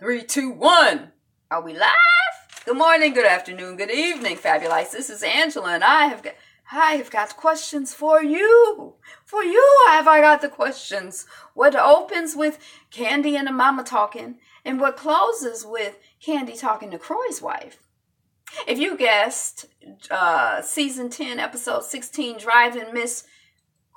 3, 2, 1. Are we live? Good morning, good afternoon, good evening, fabulous. This is Angela, and I have got questions for you. For you have I got the questions. What opens with Candy and the mama talking, and what closes with Candy talking to Croy's wife. If you guessed season 10, episode 16, Driving Miss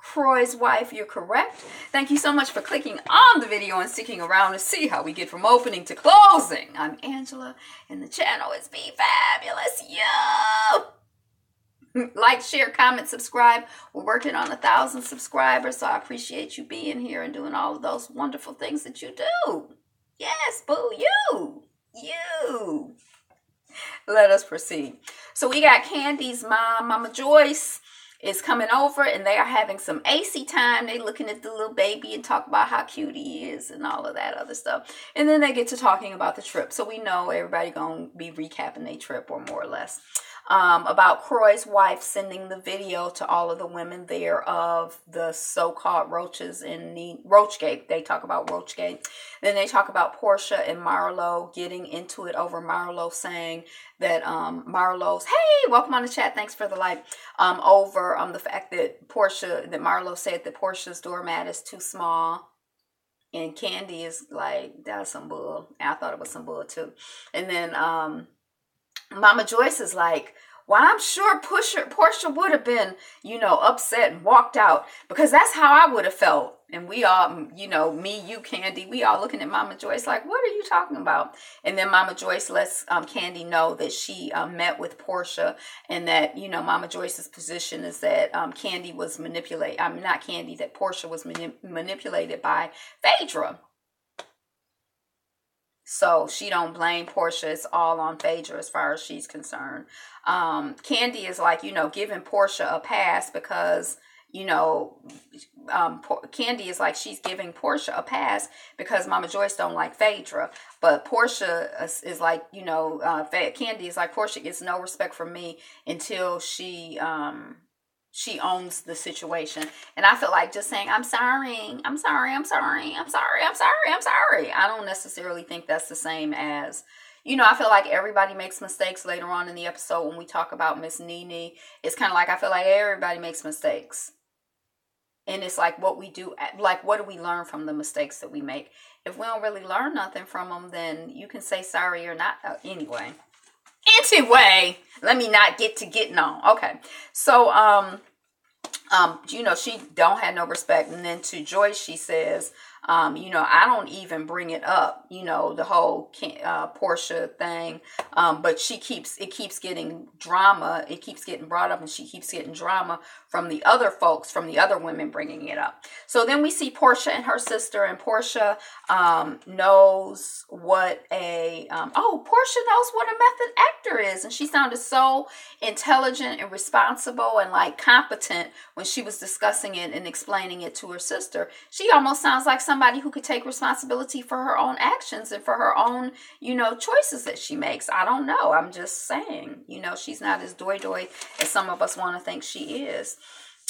Croy's Wife, you're correct. Thank you so much for clicking on the video and sticking around to see how we get from opening to closing. I'm Angela, and the channel is Be Fabulous. Yo! Like, share, comment, subscribe. We're working on 1,000 subscribers, so I appreciate you being here and doing all of those wonderful things that you do. Yes, boo, you. Let us proceed. So we got Candy's mom, Mama Joyce, is coming over, and they are having some AC time. They looking at the little baby and talk about how cute he is and all of that other stuff. And then they get to talking about the trip. So we know everybody gonna be recapping their trip, or more or less. About Croy's wife sending the video to all of the women there of the so-called roaches in the Roachgate. They talk about Roachgate. Then they talk about Portia and Marlo getting into it over Marlo saying that Marlo's, hey, welcome on the chat, thanks for the like, over the fact that Marlo said that Portia's doormat is too small. And Candy is like, that's some bull. And I thought it was some bull too. And then Mama Joyce is like, well, I'm sure Portia would have been, upset and walked out, because that's how I would have felt. And we all, me, you, Candy, we all looking at Mama Joyce like, what are you talking about? And then Mama Joyce lets Candy know that she met with Portia, and that, Mama Joyce's position is that Candy was that Portia was manipulated by Phaedra. So she don't blame Portia. It's all on Phaedra as far as she's concerned. Candy is like, giving Portia a pass because, Candy is like, she's giving Portia a pass because Mama Joyce don't like Phaedra. But Portia is like, Candy is like, Portia gets no respect from me until she owns the situation. And I feel like just saying, I'm sorry. I don't necessarily think that's the same as, I feel like everybody makes mistakes later on in the episode when we talk about Miss Nene. It's kind of like, I feel like everybody makes mistakes. And it's like what we do, like what do we learn from the mistakes that we make? If we don't really learn nothing from them, then you can say sorry or not. Anyway, let me not get to getting on. Okay. So, she don't have no respect. And then to Joyce, she says, I don't even bring it up, the whole Portia thing. But it keeps getting drama. It keeps getting brought up, and she keeps getting drama from the other folks, from the other women bringing it up. So then we see Portia and her sister, and Portia knows what Portia knows what a method actor is. And she sounded so intelligent and responsible and like competent when she was discussing it and explaining it to her sister. She almost sounds like somebody who could take responsibility for her own actions and for her own, choices that she makes. I don't know. I'm just saying, she's not as doy-doy as some of us want to think she is.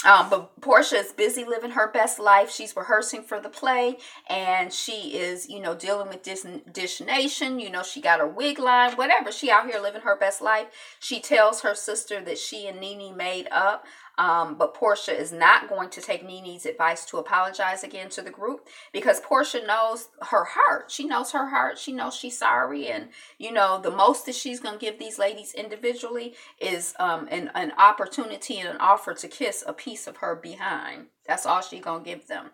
But Portia is busy living her best life. She's rehearsing for the play, and she is, dealing with Dish Nation. She got her wig line, whatever. She out here living her best life. She tells her sister that she and Nene made up. But Portia is not going to take Nene's advice to apologize again to the group, because Portia knows her heart. She knows her heart. She knows she's sorry. And, the most that she's going to give these ladies individually is an opportunity and an offer to kiss a piece of her behind. That's all she's going to give them.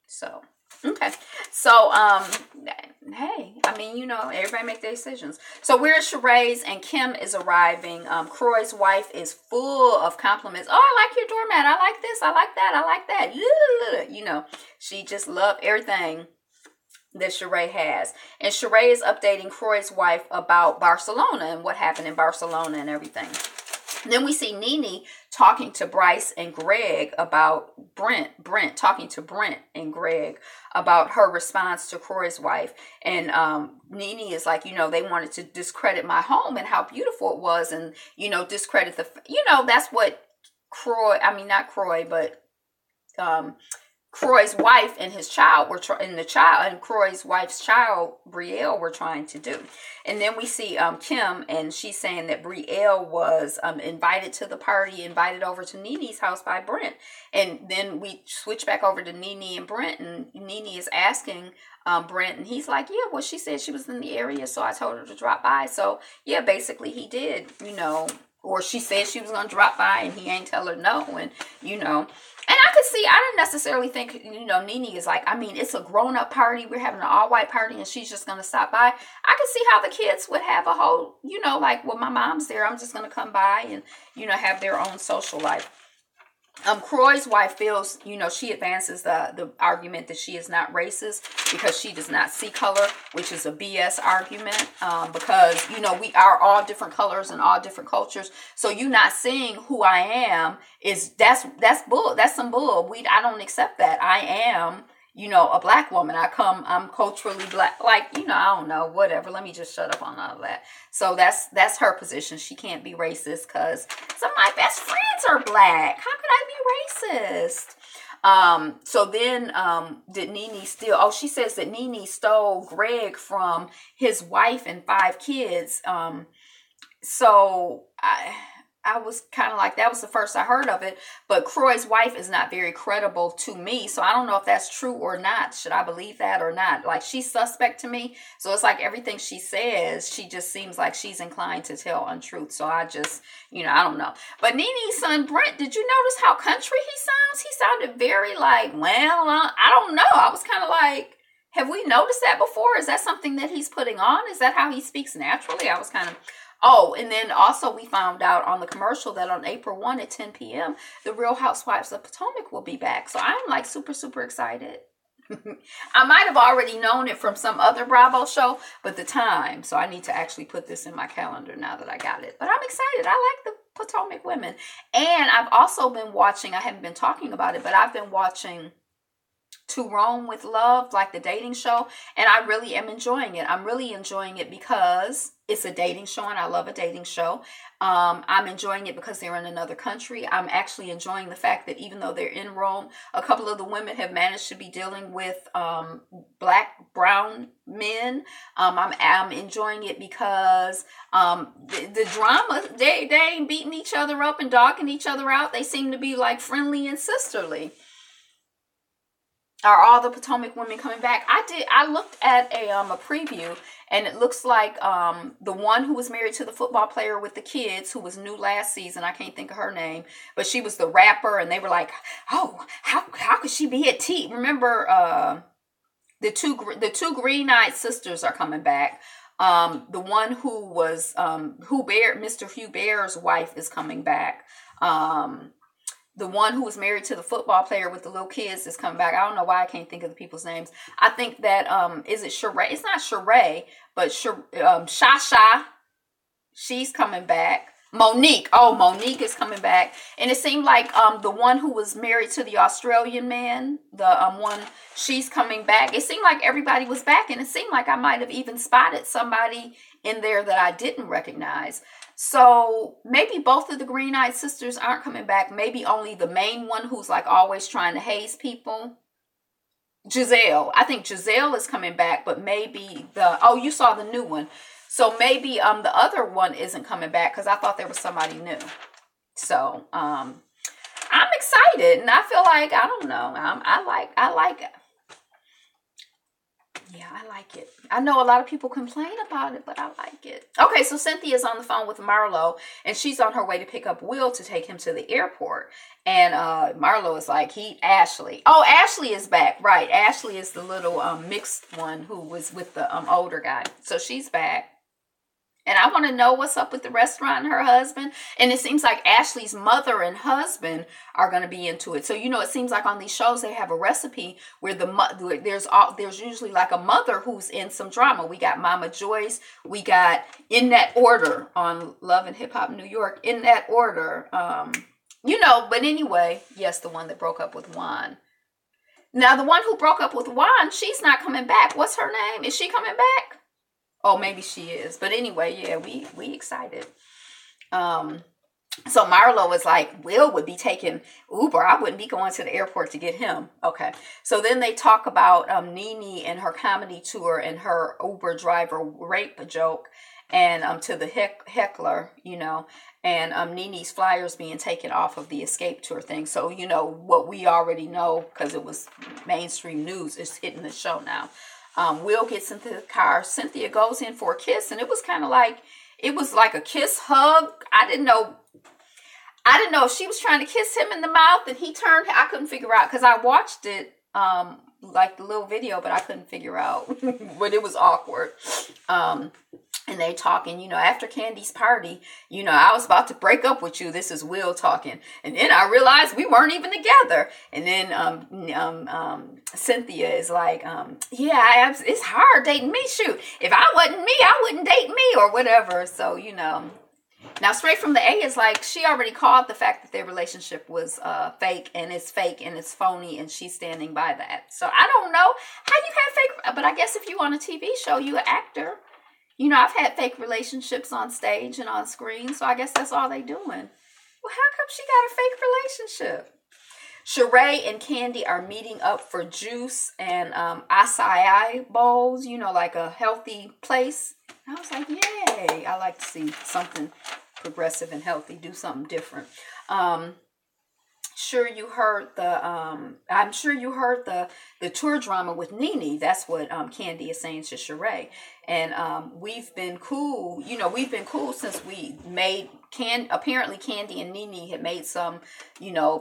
So, okay. So, hey, everybody make their decisions. So we're at Sheree's, and Kim is arriving. Croy's wife is full of compliments. Oh, I like your doormat. I like this. I like that. I like that. She just loved everything that Sheree has. And Sheree is updating Croy's wife about Barcelona and what happened in Barcelona and everything. Then we see Nene talking to Bryce and Greg about Brent talking to Brent and Greg about her response to Croy's wife. And Nene is like, they wanted to discredit my home and how beautiful it was, and, discredit that's what not Croy, but Croy's wife and his child were and Croy's wife's child Brielle were trying to do. And then we see Kim, and she's saying that Brielle was invited to the party, invited over to Nene's house by Brent. And then we switch back over to Nene and Brent, and Nene is asking Brent, and he's like, yeah, well, she said she was in the area, so I told her to drop by. So yeah, basically he did, or she said she was gonna drop by, and he ain't tell her no. And and I could see, I didn't necessarily think, Nene is like, I mean, it's a grown-up party. We're having an all-white party, and she's just going to stop by. I could see how the kids would have a whole, like, well, my mom's there. I'm just going to come by and, have their own social life. Croy's wife feels, she advances the argument that she is not racist because she does not see color, which is a BS argument, because, we are all different colors and all different cultures. So you not seeing who I am that's bull. That's some bull. I don't accept that. I am, a black woman. I'm culturally black. Like, I don't know, whatever. Let me just shut up on all of that. So that's her position. She can't be racist because some of my best friends are black. How could I be racist? So then, did Nene steal? Oh, she says that Nene stole Greg from his wife and 5 kids. So I was kind of like, that was the first I heard of it, but Croy's wife is not very credible to me. So I don't know if that's true or not. Should I believe that or not? Like, she's suspect to me. So it's like everything she says, she just seems like she's inclined to tell untruth. So I just, I don't know. But Nene's son, Brent, did you notice how country he sounds? He sounded very like, well, I don't know. I was kind of like, have we noticed that before? Is that something that he's putting on? Is that how he speaks naturally? I was kind of... Oh, and then also we found out on the commercial that on April 1 at 10 p.m., the Real Housewives of Potomac will be back. So I'm like super, super excited. I might have already known it from some other Bravo show, but the time. So I need to actually put this in my calendar now that I got it. But I'm excited. I like the Potomac women. And I've also been watching, I haven't been talking about it, but I've been watching To Rome with Love, like the dating show, and I really am enjoying it. I'm really enjoying it because it's a dating show, and I love a dating show. I'm enjoying it because they're in another country. I'm actually enjoying the fact that even though they're in Rome, a couple of the women have managed to be dealing with black, brown men. I'm enjoying it because the drama, they ain't beating each other up and dogging each other out. They seem to be like friendly and sisterly. Are all the Potomac women coming back? I looked at a preview, and it looks like the one who was married to the football player with the kids, who was new last season. I can't think of her name, but she was the rapper, and they were like, "Oh, how could she be at T?" Remember, the two Green-eyed sisters are coming back. The one who was Mr. Hugh Bear's wife is coming back. The one who was married to the football player with the little kids is coming back. I don't know why I can't think of the people's names. I think that, is it Sheree? It's not Sheree, but Shasha. She's coming back. Monique. Oh, Monique is coming back. And it seemed like the one who was married to the Australian man, the one, she's coming back. It seemed like everybody was back, and it seemed like I might have even spotted somebody in there that I didn't recognize. So maybe both of the Green-eyed sisters aren't coming back. Maybe only the main one who's like always trying to haze people. Giselle. I think Giselle is coming back, but maybe you saw the new one. So maybe the other one isn't coming back because I thought there was somebody new. So I'm excited, and I feel like, I don't know. I like it. Yeah, I like it. I know a lot of people complain about it, but I like it. Okay, so Cynthia's on the phone with Marlo, and she's on her way to pick up Will to take him to the airport. And Marlo is like, Ashley. Oh, Ashley is back. Right. Ashley is the little mixed one who was with the older guy. So she's back. And I want to know what's up with the restaurant and her husband. And it seems like Ashley's mother and husband are going to be into it. So, it seems like on these shows, they have a recipe where there's usually like a mother who's in some drama. We got Mama Joyce. We got In That Order on Love and Hip Hop New York. In That Order. But anyway, yes, the one that broke up with Juan. Now, the one who broke up with Juan, she's not coming back. What's her name? Is she coming back? Oh, maybe she is. But anyway, yeah, we excited. So Marlo was like, Will would be taking Uber. I wouldn't be going to the airport to get him. Okay. So then they talk about Nene and her comedy tour and her Uber driver rape joke, and to the heckler, and Nene's flyers being taken off of the escape tour thing. So, what we already know, because it was mainstream news, is hitting the show now. Will gets into the car. Cynthia goes in for a kiss, and it was like a kiss hug. I didn't know if she was trying to kiss him in the mouth and he turned. I couldn't figure out, because I watched it, like the little video, but I couldn't figure out. But it was awkward. And they talking, after Candy's party, I was about to break up with you. This is Will talking. And then I realized we weren't even together. And then Cynthia is like, yeah, it's hard dating me. Shoot, if I wasn't me, I wouldn't date me or whatever. So, Now, straight from the A is like, she already called the fact that their relationship was fake and it's phony, and she's standing by that. So I don't know how you have fake, but I guess if you on a TV show, you an actor. I've had fake relationships on stage and on screen, so I guess that's all they doing. Well, how come she got a fake relationship? Sheree and Candy are meeting up for juice and acai bowls, like a healthy place. I was like, yay. I like to see something progressive and healthy, do something different. I'm sure you heard the tour drama with Nene. That's what Candy is saying to Sheree. And we've been cool. We've been cool since we made apparently Candy and Nene had made some,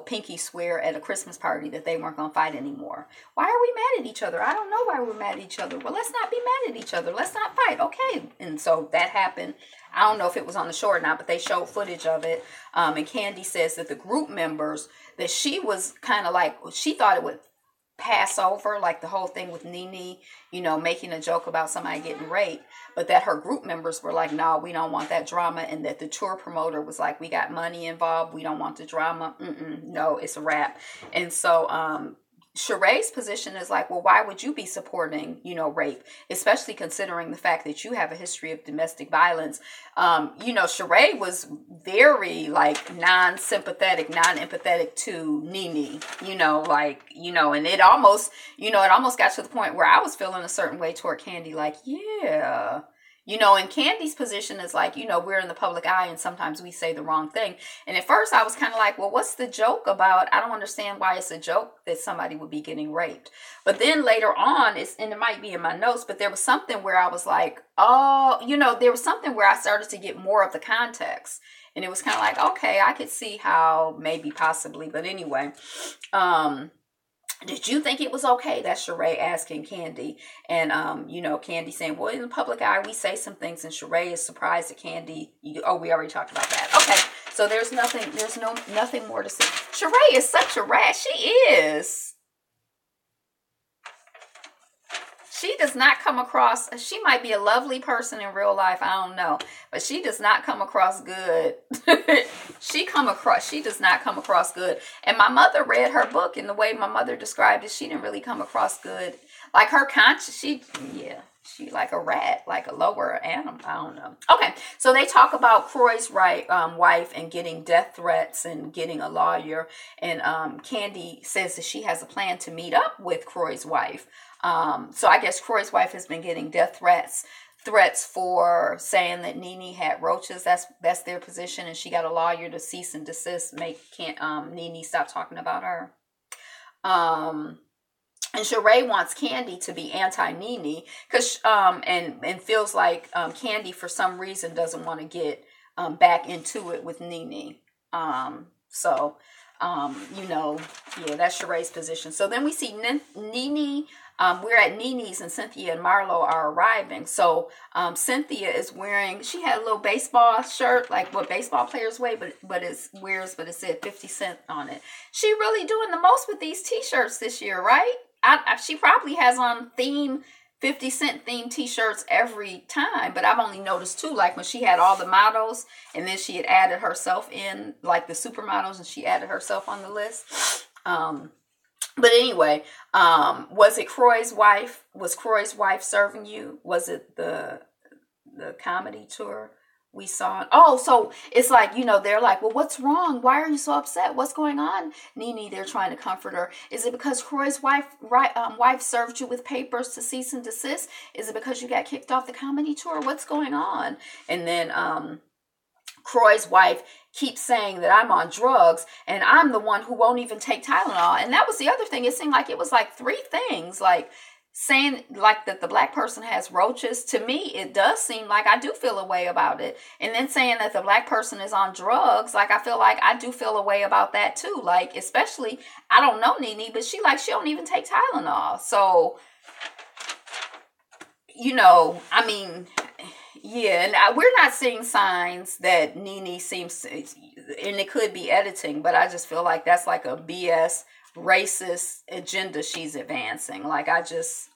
pinky swear at a Christmas party that they weren't going to fight anymore. Why are we mad at each other? I don't know why we're mad at each other. Well, let's not be mad at each other. Let's not fight. Okay. And so that happened. I don't know if it was on the show or not, but they showed footage of it. And Candy says that the group members, that she was kind of like, she thought it would pass over, like the whole thing with Nene, making a joke about somebody getting raped, but that her group members were like, no, we don't want that drama, and that the tour promoter was like, we got money involved, we don't want the drama, no, it's a wrap. And so Sheree's position is like, well, why would you be supporting, rape, especially considering the fact that you have a history of domestic violence? Sheree was very non-empathetic to Nene, and it almost got to the point where I was feeling a certain way toward Candy, like, yeah. And Candy's position is like, we're in the public eye and sometimes we say the wrong thing. And at first I was kind of like, well, what's the joke about? I don't understand why it's a joke that somebody would be getting raped. But then later on, and it might be in my notes, but there was something where I was like, oh, there was something where I started to get more of the context. And it was kind of like, okay, I could see how maybe possibly. But anyway, did you think it was okay? That's Sheree asking Candy. And, Candy saying, well, in the public eye, we say some things. And Sheree is surprised at Candy. We already talked about that. Okay. So there's nothing more to say. Sheree is such a rat. She is. She does not come across, she might be a lovely person in real life, I don't know, but she does not come across good. She does not come across good. And my mother read her book, and the way my mother described it, she didn't really come across good. Like her conscience, she like a rat, like a lower animal, I don't know. Okay, so they talk about Croy's wife and getting death threats and getting a lawyer. And Candy says that she has a plan to meet up with Croy's wife. So I guess Croy's wife has been getting death threats for saying that Nene had roaches. That's their position, and she got a lawyer to cease and desist, Nene stop talking about her. And Sheree wants Candy to be anti-Nene because and feels like Candy for some reason doesn't want to get back into it with Nene. That's Sheree's position. So then we see Nene. We're at Nene's, and Cynthia and Marlo are arriving. So Cynthia is wearing, she had a little baseball shirt, like what baseball players wear, but it said 50 Cent on it. She really doing the most with these t-shirts this year, right? She probably has on 50 Cent themed t-shirts every time, but I've only noticed two, like when she had all the models and then she had added herself in, like the supermodels, and she added herself on the list. But anyway, was it Croy's wife? Was Croy's wife serving you? Was it the comedy tour? we saw. Oh, so it's like, they're like, well, what's wrong? Why are you so upset? What's going on? Nene, they're trying to comfort her. Is it because Croy's wife served you with papers to cease and desist? Is it because you got kicked off the comedy tour? What's going on? And then Croy's wife keeps saying that I'm on drugs and I'm the one who won't even take Tylenol. And that was the other thing. It seemed like it was like three things, like saying like that the black person has roaches. To me, it does seem like I do feel a way about it. And then saying that the black person is on drugs, like I feel like I do feel a way about that too. Like, especially, I don't know Nene, but she don't even take Tylenol. So, I mean, yeah, and we're not seeing signs that Nene seems to, and it could be editing, but I just feel like that's like a BS racist agenda she's advancing. Like, I just,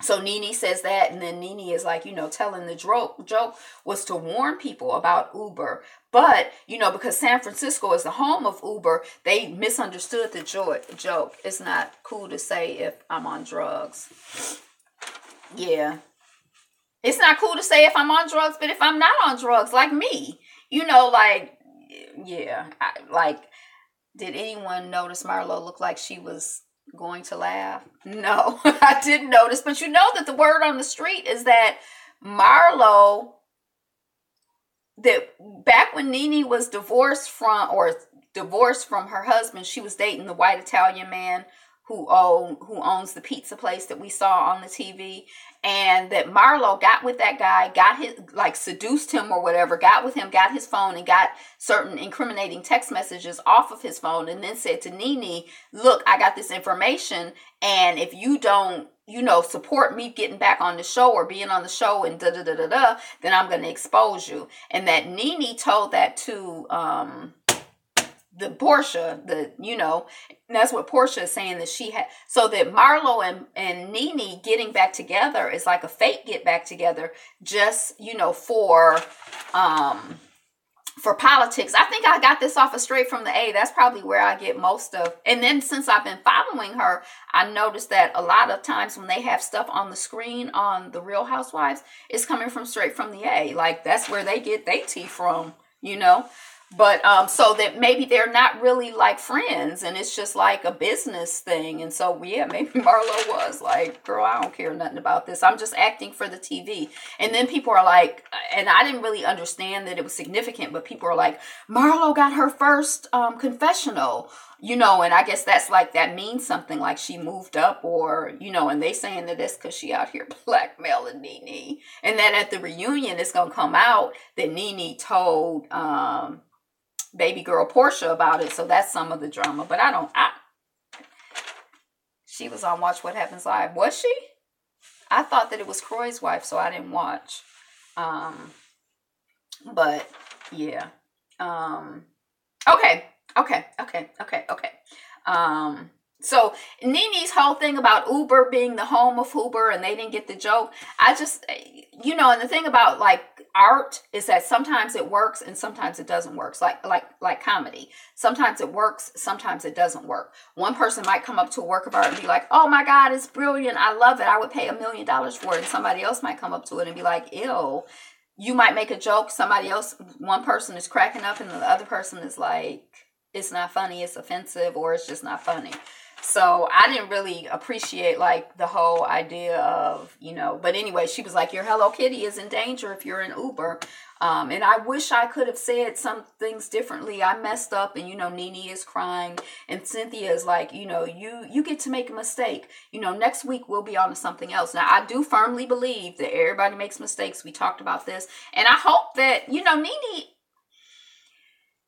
so Nene says that, and then Nene is like, telling the joke was to warn people about Uber. But, because San Francisco is the home of Uber, they misunderstood the joke. It's not cool to say if I'm on drugs. Yeah. It's not cool to say if I'm on drugs, but if I'm not on drugs, like me, like, yeah, did anyone notice Marlo looked like she was going to laugh? No, I didn't notice. But that the word on the street is that Marlo, that back when Nene was divorced from her husband, she was dating the white Italian man who owns the pizza place that we saw on the TV, and that Marlo got with that guy, got his, like, seduced him or whatever, got with him, got his phone, and got certain incriminating text messages off of his phone, and then said to Nene, look, I got this information, and if you don't, support me getting back on the show or being on the show and da-da-da-da-da, then I'm going to expose you. And that Nene told that to, the Portia, that's what Portia is saying that she had, so that Marlo and Nene getting back together is like a fake get back together, just, for politics. I think I got this off of Straight from the A. That's probably where I get most of. And then since I've been following her, I noticed that a lot of times when they have stuff on the screen on the Real Housewives, it's coming from Straight from the A. Like, that's where they get their tea from, But so that maybe they're not really like friends and it's just like a business thing. And so, yeah, maybe Marlo was like, girl, I don't care nothing about this. I'm just acting for the TV. And then people are like, and I didn't really understand that it was significant, but people are like, Marlo got her first confessional, and I guess that's like, that means something, like she moved up or, and they saying that it's because she out here blackmailing Nene. And then at the reunion, it's going to come out that Nene told, baby girl Portia about it. So that's some of the drama, but she was on Watch What Happens Live. Was she? I thought that it was Croy's wife, so I didn't watch. But yeah. Okay. So Nene's whole thing about Uber being the home of Uber and they didn't get the joke. I just, and the thing about like art is that sometimes it works and sometimes it doesn't work. It's like comedy. Sometimes it works, sometimes it doesn't work. One person might come up to a work of art and be like, oh my God, it's brilliant. I love it. I would pay $1 million for it. And somebody else might come up to it and be like, ew. You might make a joke. One person is cracking up and the other person is like, it's not funny, it's offensive, or it's just not funny. So I didn't really appreciate like the whole idea of, but anyway, she was like, your Hello Kitty is in danger if you're in Uber. And I wish I could have said some things differently. I messed up and, Nene is crying and Cynthia is like, you get to make a mistake. Next week we'll be on to something else. Now, I do firmly believe that everybody makes mistakes. We talked about this. And I hope that, Nene,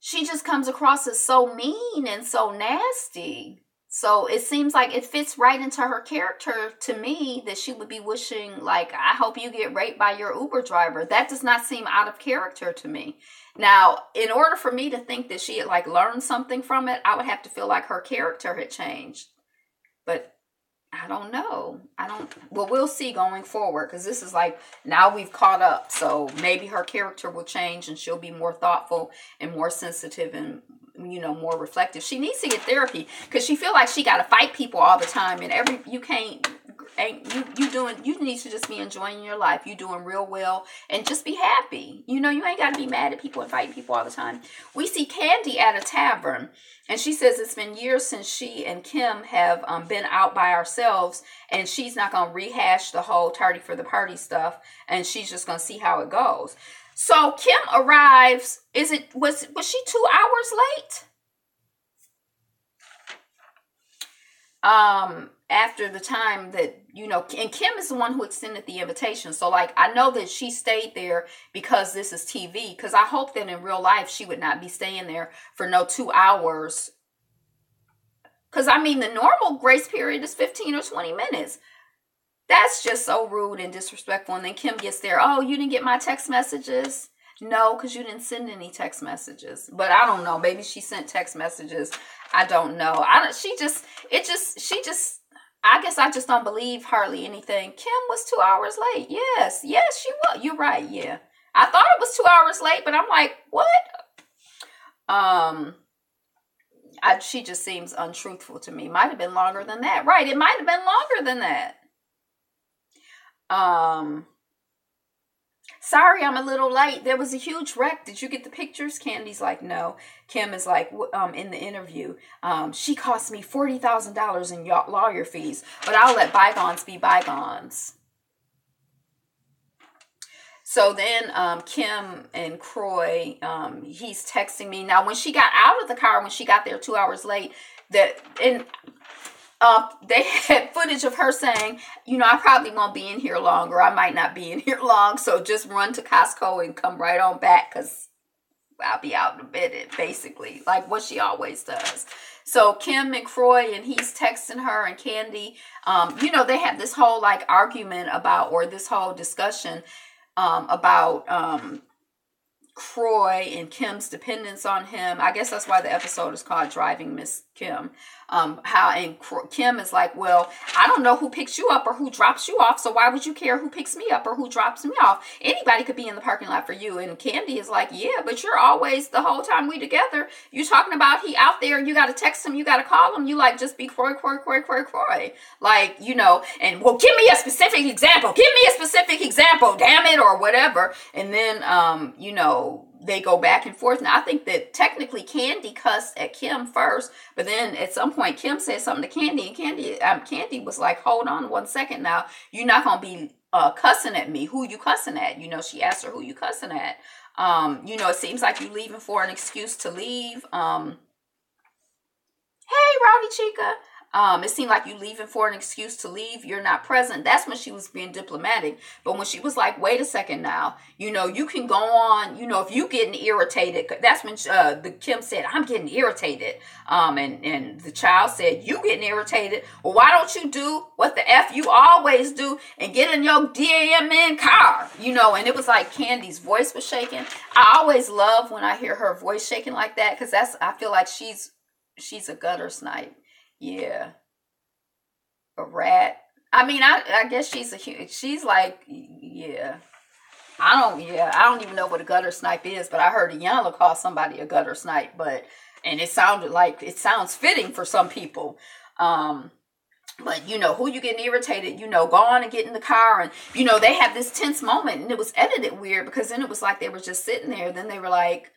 she just comes across as so mean and so nasty. So it seems like it fits right into her character to me that she would be wishing, like, I hope you get raped by your Uber driver. That does not seem out of character to me. Now, in order for me to think that she had like learned something from it, I would have to feel like her character had changed. But I don't know. Well, we'll see going forward because this is like, now we've caught up. So maybe her character will change and she'll be more thoughtful and more sensitive and, more reflective. She needs to get therapy because she feel like she got to fight people all the time and you can't, you need to just be enjoying your life. You doing real well and just be happy. You know, you ain't got to be mad at people and fighting people all the time. We see Candy at a tavern, and she says it's been years since she and Kim have been out by ourselves, and she's not going to rehash the whole tardy for the party stuff, and she's just going to see how it goes. So Kim arrives. Was she 2 hours late? After the time that, you know, and Kim is the one who extended the invitation. So, like, I know that she stayed there because this is TV. Because I hope that in real life she would not be staying there for no 2 hours. Because, I mean, the normal grace period is 15 or 20 minutes. That's just so rude and disrespectful. And then Kim gets there. Oh, you didn't get my text messages? No, because you didn't send any text messages. But I don't know. Maybe she sent text messages. I don't know. I guess I just don't believe hardly anything. Kim was 2 hours late. Yes, she was. You're right. Yeah. I thought it was 2 hours late, but I'm like, what? She just seems untruthful to me. Might have been longer than that. Right. It might have been longer than that. Sorry, I'm a little late. There was a huge wreck. Did you get the pictures? Candy's like, no. Kim is like, in the interview, she cost me $40,000 in lawyer fees, but I'll let bygones be bygones. So then Kim and Croy, he's texting me. Now, when she got out of the car, when she got there 2 hours late, they had footage of her saying, you know, I probably won't be in here long, or I might not be in here long, so just run to Costco and come right on back because I'll be out in a minute, basically, like what she always does. So Kim and Croy, and he's texting her, and Candy, you know, they have this whole like argument about, or this whole discussion about Croy and Kim's dependence on him. I guess that's why the episode is called Driving Miss Kim. Kim is like, well, I don't know who picks you up or who drops you off, so why would you care who picks me up or who drops me off? Anybody could be in the parking lot for you. And Candy is like, yeah, but you're always, the whole time we together, you're talking about he out there, you got to text him, you got to call him, you like, just be Croy. Like, you know, and well, give me a specific example, damn it, or whatever. And then, you know, they go back and forth. Now, I think that technically Candy cussed at Kim first, but then at some point Kim said something to Candy, and Candy was like, hold on 1 second now. You're not going to be cussing at me. Who you cussing at? You know, she asked her, who you cussing at? You know, it seems like you leaving for an excuse to leave. Hey, Rowdy Chica. It seemed like you leaving for an excuse to leave. You're not present. That's when she was being diplomatic. But when she was like, wait a second now, you know, you can go on, you know, if you getting irritated, that's when the Kim said, I'm getting irritated. And the child said, you getting irritated. Well, why don't you do what the F you always do and get in your DMN car, you know? And it was like Candy's voice was shaking. I always love when I hear her voice shaking like that, because I feel like she's a gutter snipe. Yeah. A rat. I mean, I guess she's like, yeah. I don't even know what a gutter snipe is, but I heard Iyanla call somebody a gutter snipe, and it sounds fitting for some people. But, you know, who you getting irritated, you know, go on and get in the car. And, you know, they have this tense moment, and it was edited weird because then it was like they were just sitting there. Then they were like,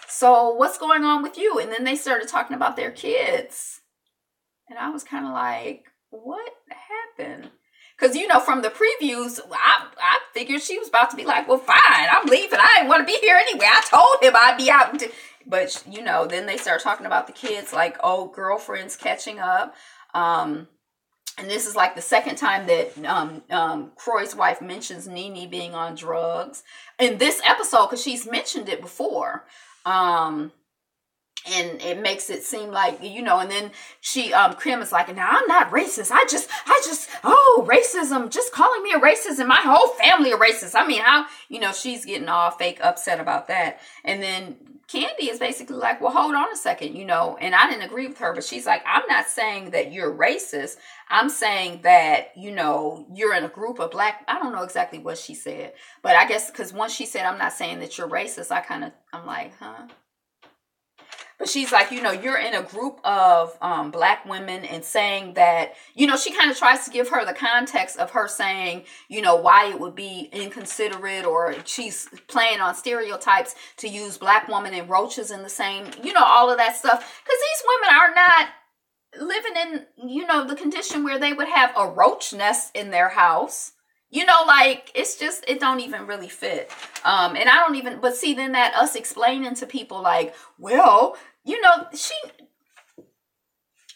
so what's going on with you? And then they started talking about their kids. And I was kind of like, what happened? Because, you know, from the previews, I figured she was about to be like, well, fine, I'm leaving. I didn't want to be here anyway. I told him I'd be out. But, you know, then they started talking about the kids, like old girlfriends catching up. And this is like the second time that Croy's wife mentions Nene being on drugs in this episode, because she's mentioned it before. And it makes it seem like, you know, and then Kim is like, now I'm not racist. I just, racism, just calling me a racist and my whole family a racist. I mean, how, you know, she's getting all fake upset about that. And then Candy is basically like, well, hold on a second, you know, and I didn't agree with her, but she's like, I'm not saying that you're racist. I'm saying that, you know, you're in a group of black, I don't know exactly what she said, but I guess because once she said, I'm not saying that you're racist, I'm like, huh? But she's like, you're in a group of black women and saying that, she kind of tries to give her the context of her saying, why it would be inconsiderate, or she's playing on stereotypes to use black women and roaches in the same, all of that stuff. Because these women are not living in, the condition where they would have a roach nest in their house. Like, it's just, it don't even really fit. And I don't even, but see, then that us explaining to people like, well,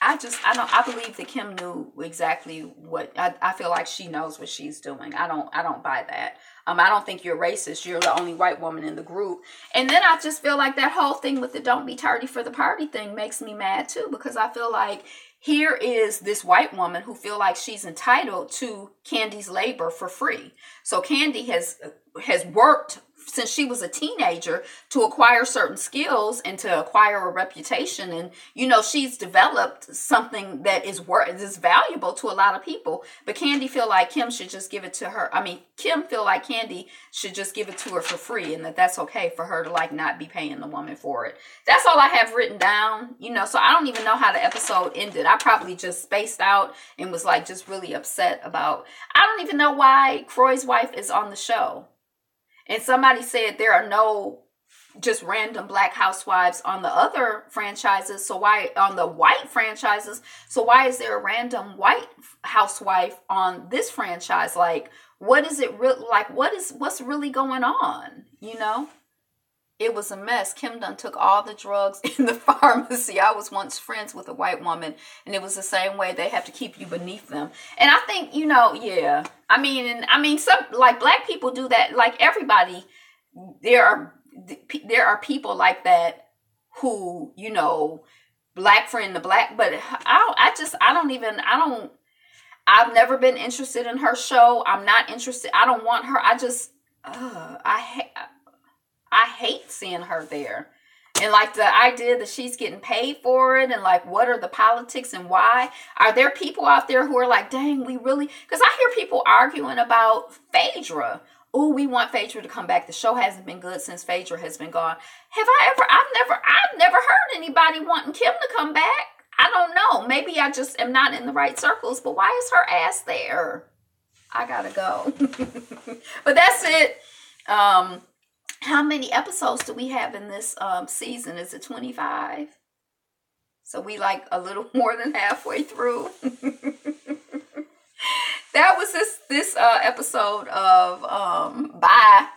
I believe that Kim knew exactly what, I feel like she knows what she's doing. I don't buy that. I don't think you're racist. You're the only white woman in the group. And then I just feel like that whole thing with the don't be tardy for the party thing makes me mad too, because I feel like here is this white woman who feel like she's entitled to Candy's labor for free. So Candy has worked since she was a teenager to acquire certain skills and to acquire a reputation. And, she's developed something that is valuable to a lot of people. But Candy feel like Kim should just give it to her. Kim feel like Candy should just give it to her for free, and that's okay for her to like not be paying the woman for it. That's all I have written down, so I don't even know how the episode ended. I probably just spaced out and was like just really upset about, I don't even know why Croy's wife is on the show. And somebody said there are no just random black housewives on the other franchises. So why on the white franchises? So why is there a random white housewife on this franchise? Like, what is it like? What's really going on? It was a mess. Kim done took all the drugs in the pharmacy. I was once friends with a white woman, and it was the same way. They have to keep you beneath them. And I think, yeah. Some like black people do that. Like everybody, there are people like that who, black friend to black. But I've never been interested in her show. I'm not interested. I don't want her. I hate seeing her there. And like the idea that she's getting paid for it, and like, what are the politics and why? Are there people out there who are like, dang, we really, because I hear people arguing about Phaedra. Oh, we want Phaedra to come back. The show hasn't been good since Phaedra has been gone. I've never heard anybody wanting Kim to come back. I don't know. Maybe I just am not in the right circles, but why is her ass there? I gotta go. But that's it. How many episodes do we have in this season? Is it 25? So we like a little more than halfway through. That was this episode of Bye.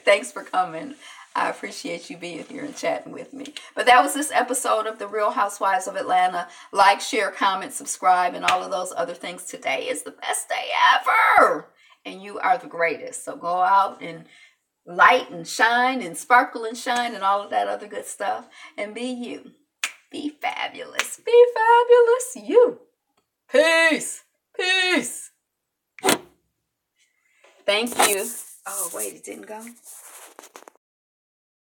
Thanks for coming. I appreciate you being here and chatting with me. But that was this episode of The Real Housewives of Atlanta. Like, share, comment, subscribe, and all of those other things. Today is the best day ever. And you are the greatest. So go out and light and shine and sparkle and shine and all of that other good stuff. And be you. Be fabulous. Be fabulous. You. Peace. Peace. Thank you. Oh, wait, it didn't go?